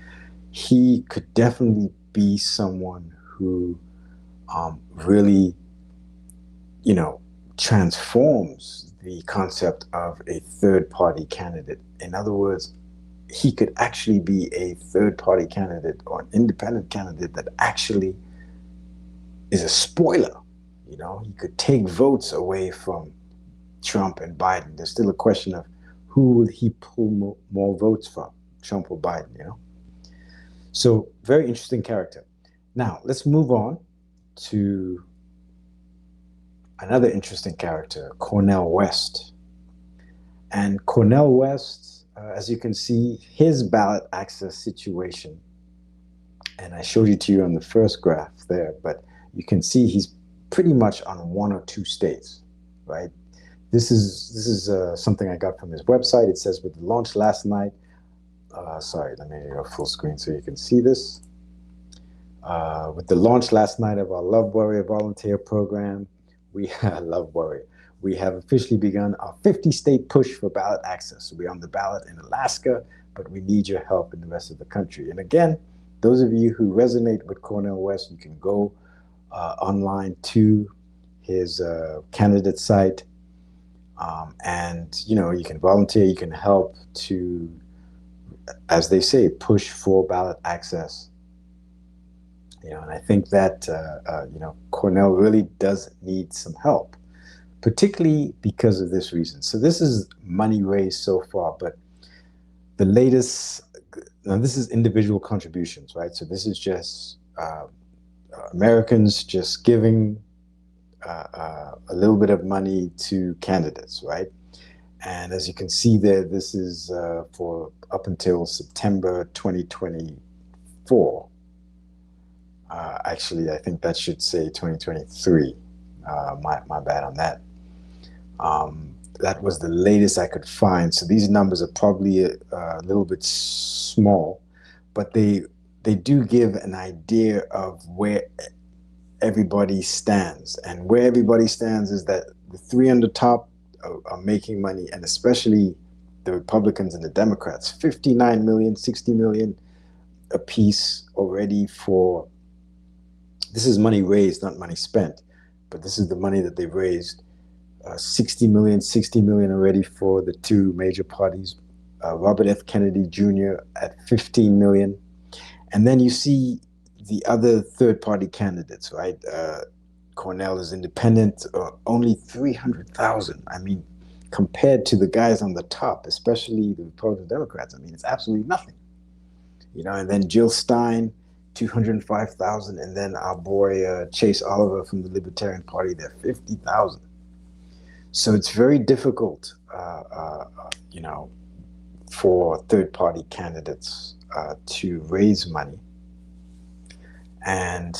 he could definitely be someone who really, transforms the concept of a third party candidate. In other words, he could actually be a third party candidate or an independent candidate that actually is a spoiler. He could take votes away from Trump and Biden. There's still a question of who will he pull more votes from, Trump or Biden, So very interesting character. Now, let's move on to another interesting character, Cornel West. And Cornel West, as you can see, his ballot access situation, and I showed it to you on the first graph there, but you can see he's pretty much on one or two states, right? This is something I got from his website. It says, with the launch last night, sorry, let me go full screen so you can see this. With the launch last night of our Love Warrior volunteer program, Love Warrior, we have officially begun our 50-state push for ballot access. We're on the ballot in Alaska, but we need your help in the rest of the country. And again, those of you who resonate with Cornel West, you can go online to his candidate site, and you can volunteer, you can help to, as they say, push for ballot access. And I think that Cornel really does need some help, particularly because of this reason. So this is money raised so far, but the latest, now this is individual contributions, right? So this is just Americans just giving a little bit of money to candidates, right? And as you can see there, this is for up until September 2024. Actually, I think that should say 2023. My bad on that. That was the latest I could find. So these numbers are probably a little bit small, but they they do give an idea of where everybody stands. And where everybody stands is that the three on the top are making money, and especially the Republicans and the Democrats, 59 million, 60 million apiece already for, this is money raised, not money spent, but this is the money that they've raised. 60 million already for the two major parties. Robert F. Kennedy Jr. at 15 million. And then you see the other third-party candidates, right? Cornel is independent, only 300,000. I mean, compared to the guys on the top, especially the Republican Democrats, I mean, it's absolutely nothing. You know, and then Jill Stein, 205,000, and then our boy Chase Oliver from the Libertarian Party, they're 50,000. So it's very difficult, you know, for third-party candidates to raise money. And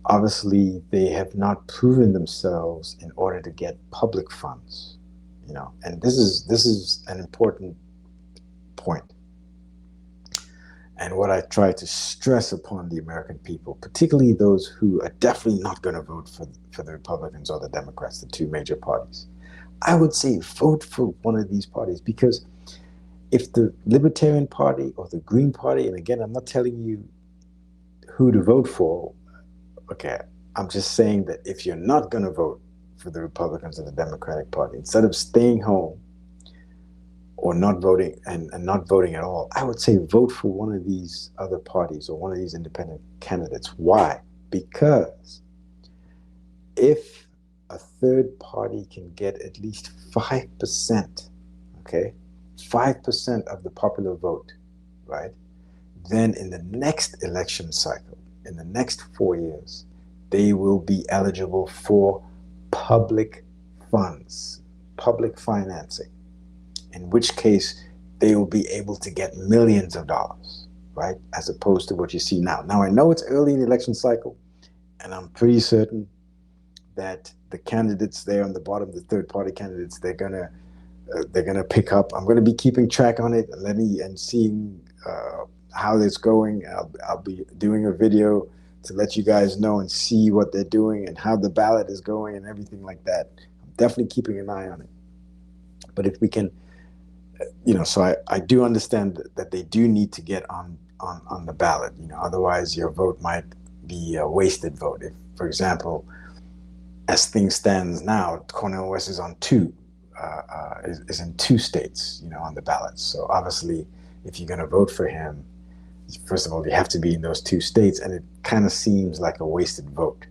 obviously, they have not proven themselves in order to get public funds, you know. And this is an important point. And what I try to stress upon the American people, particularly those who are definitely not going to vote for the Republicans or the Democrats, the two major parties, I would say vote for one of these parties, because if the Libertarian Party or the Green Party, and again, I'm not telling you who to vote for, okay, I'm just saying that if you're not going to vote for the Republicans or the Democratic Party, instead of staying home or not voting and not voting at all, I would say vote for one of these other parties or one of these independent candidates. Why? Because if a third party can get at least 5%, okay, 5% of the popular vote, right, then in the next election cycle, in the next 4 years, they will be eligible for public funds, public financing, in which case they will be able to get millions of dollars, right, as opposed to what you see now. Now, I know it's early in the election cycle, and I'm pretty certain that the candidates there on the bottom, the third-party candidates, they're gonna pick up. I'm gonna be keeping track on it and seeing how it's going. I'll be doing a video to let you guys know and see what they're doing and how the ballot is going and everything like that. I'm definitely keeping an eye on it. But if we can, you know, so I do understand that they do need to get on the ballot. You know, otherwise your vote might be a wasted vote. If, for example, as things stands now, Cornell West is on is in 2 states, you know, on the ballot. So obviously, if you're going to vote for him, first of all, you have to be in those 2 states, and it kind of seems like a wasted vote.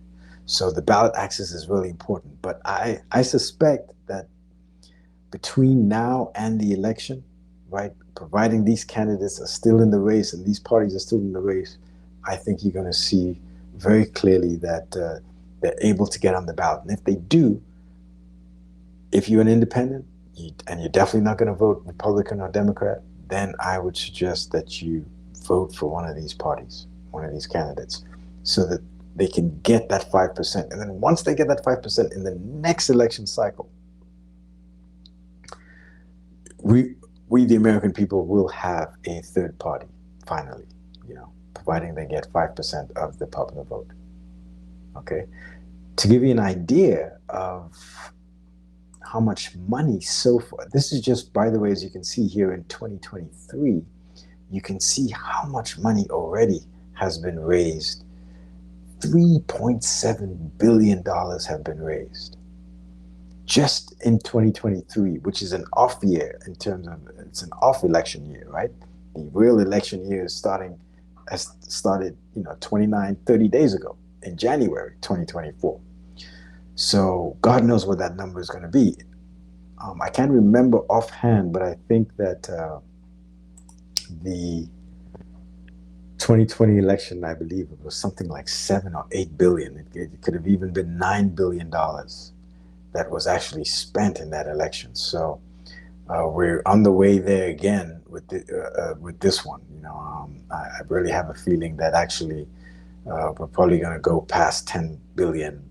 So the ballot access is really important. But I suspect that between now and the election, right, providing these candidates are still in the race and these parties are still in the race, I think you're going to see very clearly that they're able to get on the ballot. And if they do, if you're an independent and you're definitely not going to vote Republican or Democrat, then I would suggest that you vote for one of these parties, one of these candidates, so that they can get that 5%. And then once they get that 5% in the next election cycle, we the American people will have a third party, finally, you know, providing they get 5% of the popular vote. Okay? To give you an idea of how much money so far, this is just, by the way, as you can see here in 2023, you can see how much money already has been raised. $3.7 billion have been raised just in 2023, which is an off year in terms of, it's an off election year, right? The real election year has started, you know, 30 days ago in January 2024. So God knows what that number is going to be. I can't remember offhand, but I think that the 2020 election, I believe it was something like 7 or 8 billion. It could have even been $9 billion that was actually spent in that election. So we're on the way there again with this one. You know, I really have a feeling that actually we're probably going to go past 10 billion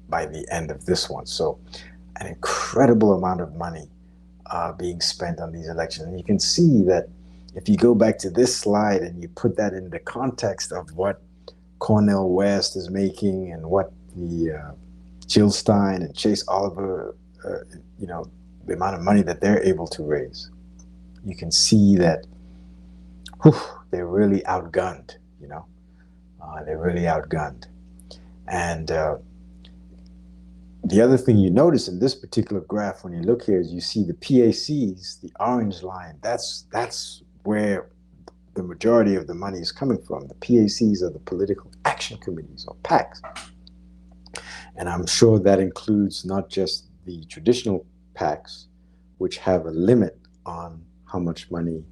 by the end of this one. So an incredible amount of money being spent on these elections. And you can see that if you go back to this slide and you put that in the context of what Cornell West is making and what the Jill Stein and Chase Oliver, the amount of money that they're able to raise, you can see that they're really outgunned, they're really outgunned. And the other thing you notice in this particular graph when you look here is you see the PACs, the orange line, that's where the majority of the money is coming from. The PACs are the political action committees, or PACs. And I'm sure that includes not just the traditional PACs, which have a limit on how much money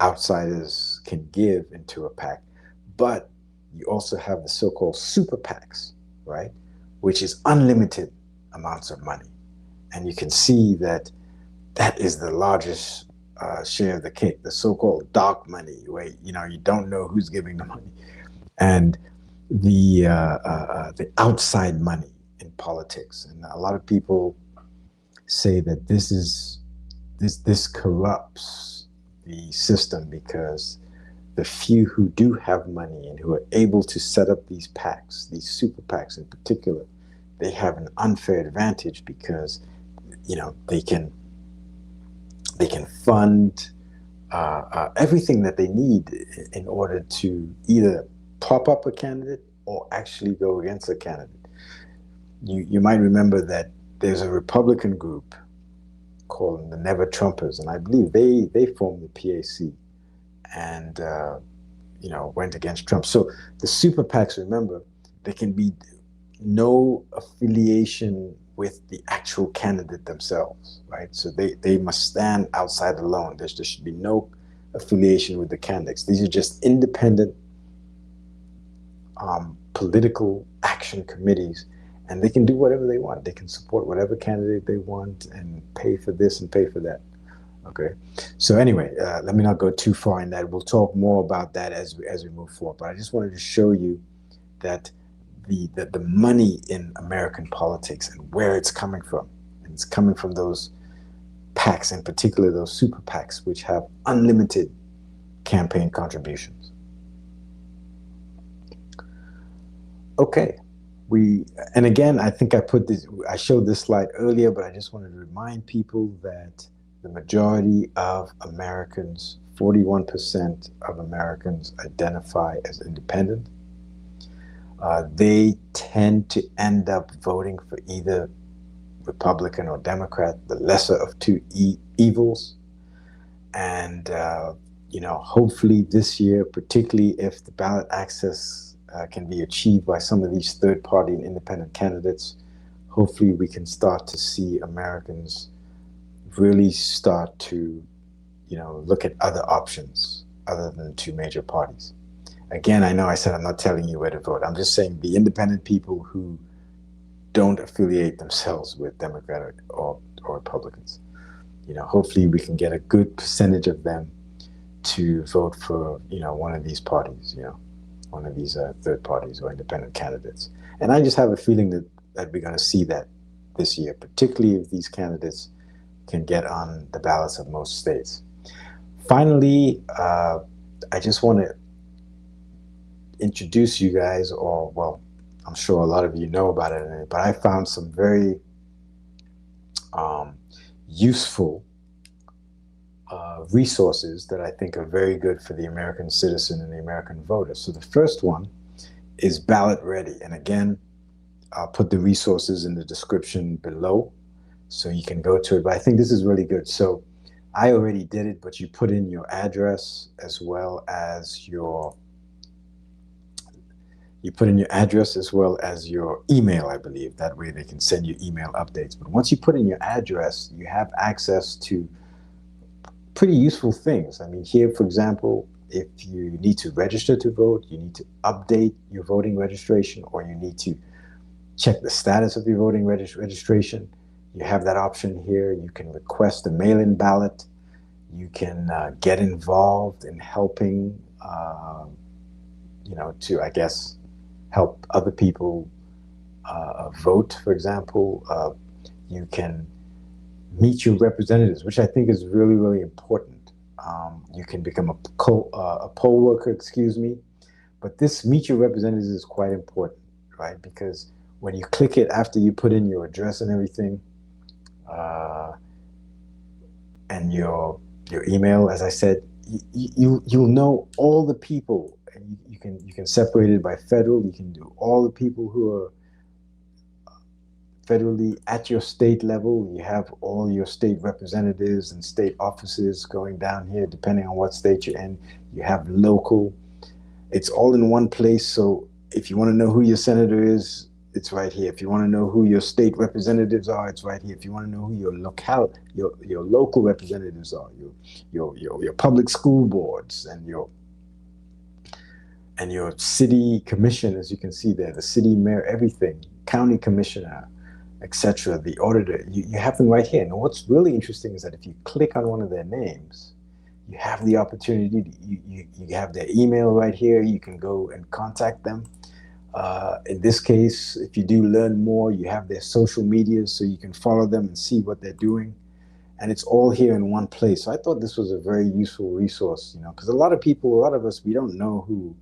outsiders can give into a PAC, but you also have the so-called super PACs, right? Which is unlimited amounts of money. And you can see that that is the largest share of the cake, the so-called dark money, where you don't know who's giving the money, and the outside money in politics. And a lot of people say that this corrupts the system, because the few who do have money and who are able to set up these PACs, these super PACs in particular, they have an unfair advantage because they can fund everything that they need in order to either prop up a candidate or actually go against a candidate. You might remember that there's a Republican group called the Never Trumpers, and I believe they formed the PAC and went against Trump. So the super PACs, remember, there can be no affiliation with the actual candidate themselves, right? So they must stand outside alone. There should be no affiliation with the candidates. These are just independent political action committees, and they can do whatever they want. They can support whatever candidate they want and pay for this and pay for that. Okay, so anyway, let me not go too far in that. We'll talk more about that as we move forward. But I just wanted to show you that the money in American politics and where it's coming from. And it's coming from those PACs, in particular those super PACs, which have unlimited campaign contributions. Okay, and again, I think I showed this slide earlier, but I just wanted to remind people that the majority of Americans, 41% of Americans, identify as independent. They tend to end up voting for either Republican or Democrat, the lesser of two evils. And, hopefully this year, particularly if the ballot access can be achieved by some of these third-party and independent candidates, hopefully we can start to see Americans really start to, look at other options other than two major parties. Again, I know I said I'm not telling you where to vote. I'm just saying the independent people who don't affiliate themselves with Democrat or Republicans. Hopefully we can get a good percentage of them to vote for, one of these parties, one of these third parties or independent candidates. And I just have a feeling that we're going to see that this year, particularly if these candidates can get on the ballots of most states. Finally, I just want to introduce you guys, I'm sure a lot of you know about it, but I found some very useful resources that I think are very good for the American citizen and the American voter. So the first one is Ballot Ready. And again, I'll put the resources in the description below so you can go to it. But I think this is really good. So I already did it, but you put in your address as well as your email, I believe. That way they can send you email updates. But once you put in your address, you have access to pretty useful things. I mean, here, for example, if you need to register to vote, you need to update your voting registration, or you need to check the status of your voting registration. You have that option here. You can request a mail-in ballot. You can get involved in helping, to, I guess, help other people vote, for example. You can meet your representatives, which I think is really, really important. You can become a poll worker, excuse me. But this meet your representatives is quite important, right? Because when you click it after you put in your address and everything, and your email, as I said, you'll know all the people, and you can separate it by federal. You can do all the people who are federally at your state level. You have all your state representatives and state offices going down here, depending on what state you're in. You have local. It's all in one place. So if you want to know who your senator is, it's right here. If you want to know who your state representatives are, it's right here. If you want to know who your local representatives are, your public school boards and your city commission, as you can see there, the city mayor, everything, county commissioner, etc., the auditor, you have them right here. And what's really interesting is that if you click on one of their names, you have the opportunity, you have their email right here. You can go and contact them. In this case, if you do learn more, you have their social media, so you can follow them and see what they're doing. And it's all here in one place. So I thought this was a very useful resource, because a lot of us, we don't know who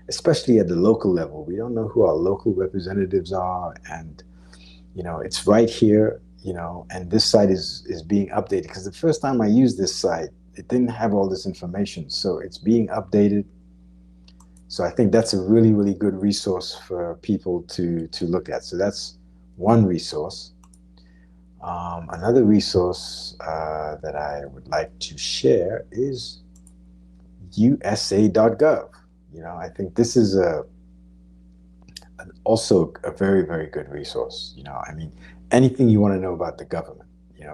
especially at the local level, we don't know who our local representatives are. And, it's right here, and this site is being updated, because the first time I used this site, it didn't have all this information. So it's being updated. So I think that's a really, really good resource for people to look at. So that's one resource. Another resource that I would like to share is USA.gov. I think this is also a very, very good resource. Anything you want to know about the government,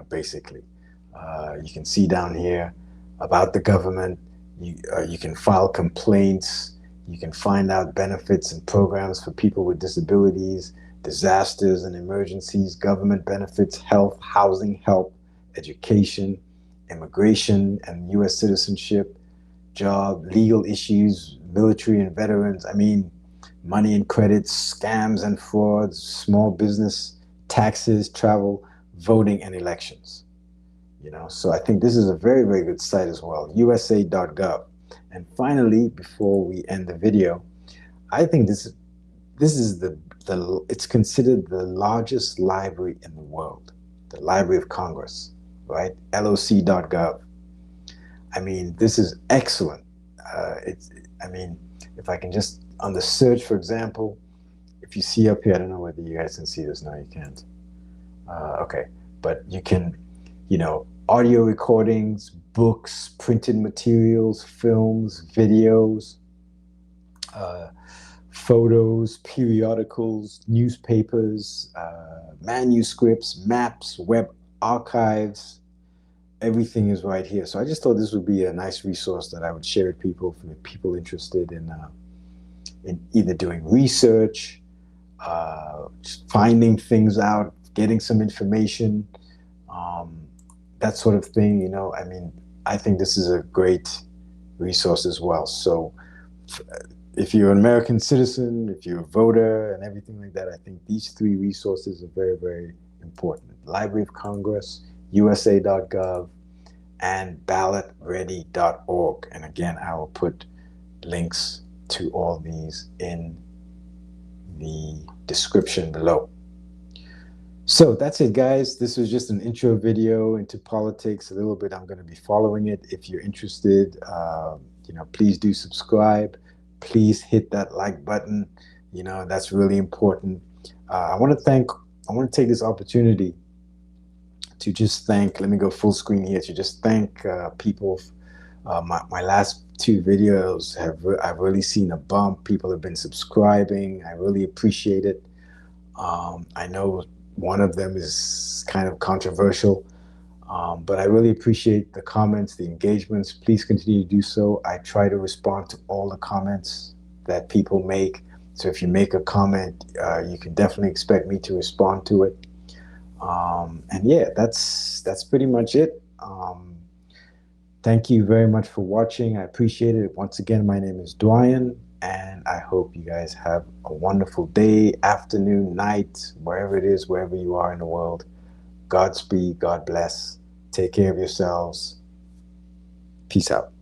basically, you can see down here about the government. You can file complaints. You can find out benefits and programs for people with disabilities, disasters and emergencies, government benefits, health, housing help, education, immigration and U.S. citizenship, job, legal issues, military and veterans. Money and credits, scams and frauds, small business, taxes, travel, voting, and elections. So I think this is a very, very good site as well, USA.gov. And finally, before we end the video, I think this is it's considered the largest library in the world, the Library of Congress, right? LOC.gov. This is excellent. If I can just, on the search, for example, if you see up here, I don't know whether you guys can see this. No, you can't. Okay, but you can, audio recordings, books, printed materials, films, videos, photos, periodicals, newspapers, manuscripts, maps, web archives. Everything is right here. So I just thought this would be a nice resource that I would share with people, for people interested in either doing research, finding things out, getting some information, that sort of thing. I think this is a great resource as well. So if you're an American citizen, if you're a voter and everything like that, I think these three resources are very, very important. Library of Congress, USA.gov, and ballotready.org. And again, I will put links to all these in the description below. So that's it, guys. This was just an intro video into politics a little bit. I'm going to be following it. If you're interested, please do subscribe. Please hit that like button. That's really important. I want to take this opportunity to just thank, let me go full screen here, to just thank people. My last two videos I've really seen a bump. People have been subscribing. I really appreciate it. I know one of them is kind of controversial, but I really appreciate the comments, the engagements. Please continue to do so. I try to respond to all the comments that people make. So if you make a comment, you can definitely expect me to respond to it. And yeah, that's pretty much it. Thank you very much for watching. I appreciate it. Once again, my name is Dwyan, and I hope you guys have a wonderful day, afternoon, night, wherever it is, wherever you are in the world. Godspeed, God bless. Take care of yourselves. Peace out.